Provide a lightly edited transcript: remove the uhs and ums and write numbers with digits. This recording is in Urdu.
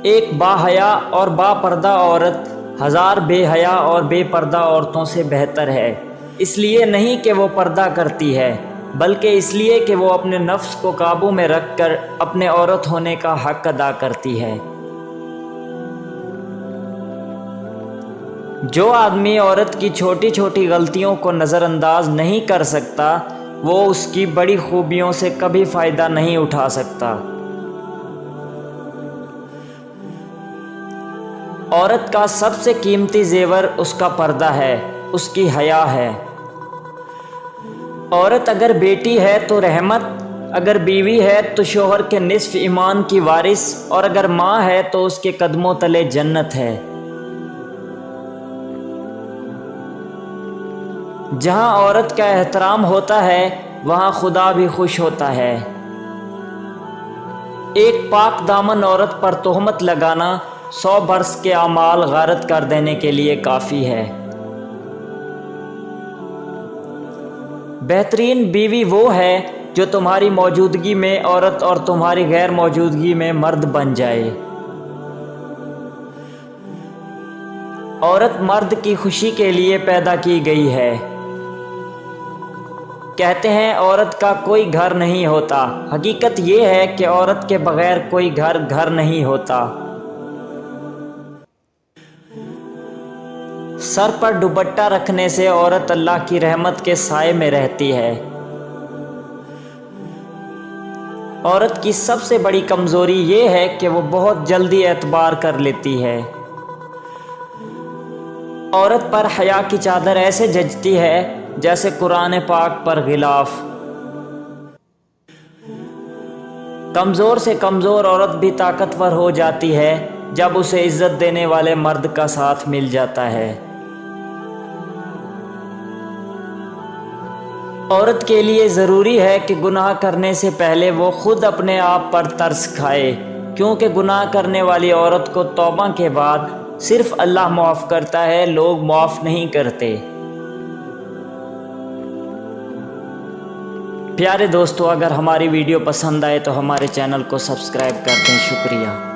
ایک باحیا اور با پردہ عورت ہزار بے حیا اور بے پردہ عورتوں سے بہتر ہے، اس لیے نہیں کہ وہ پردہ کرتی ہے، بلکہ اس لیے کہ وہ اپنے نفس کو قابو میں رکھ کر اپنے عورت ہونے کا حق ادا کرتی ہے۔ جو آدمی عورت کی چھوٹی چھوٹی غلطیوں کو نظر انداز نہیں کر سکتا، وہ اس کی بڑی خوبیوں سے کبھی فائدہ نہیں اٹھا سکتا۔ عورت کا سب سے قیمتی زیور اس کا پردہ ہے، اس کی حیا ہے۔ عورت اگر بیٹی ہے تو رحمت، اگر بیوی ہے تو شوہر کے نصف ایمان کی وارث، اور اگر ماں ہے تو اس کے قدموں تلے جنت ہے۔ جہاں عورت کا احترام ہوتا ہے وہاں خدا بھی خوش ہوتا ہے۔ ایک پاک دامن عورت پر تہمت لگانا 100 برس کے اعمال غارت کر دینے کے لیے کافی ہے۔ بہترین بیوی وہ ہے جو تمہاری موجودگی میں عورت اور تمہاری غیر موجودگی میں مرد بن جائے۔ عورت مرد کی خوشی کے لیے پیدا کی گئی ہے۔ کہتے ہیں عورت کا کوئی گھر نہیں ہوتا، حقیقت یہ ہے کہ عورت کے بغیر کوئی گھر نہیں ہوتا۔ سر پر دوپٹہ رکھنے سے عورت اللہ کی رحمت کے سائے میں رہتی ہے۔ عورت کی سب سے بڑی کمزوری یہ ہے کہ وہ بہت جلدی اعتبار کر لیتی ہے۔ عورت پر حیا کی چادر ایسے جچتی ہے جیسے قرآن پاک پر غلاف۔ کمزور سے کمزور عورت بھی طاقتور ہو جاتی ہے جب اسے عزت دینے والے مرد کا ساتھ مل جاتا ہے۔ عورت کے لیے ضروری ہے کہ گناہ کرنے سے پہلے وہ خود اپنے آپ پر ترس کھائے، کیونکہ گناہ کرنے والی عورت کو توبہ کے بعد صرف اللہ معاف کرتا ہے، لوگ معاف نہیں کرتے۔ پیارے دوستو، اگر ہماری ویڈیو پسند آئے تو ہمارے چینل کو سبسکرائب کر دیں۔ شکریہ۔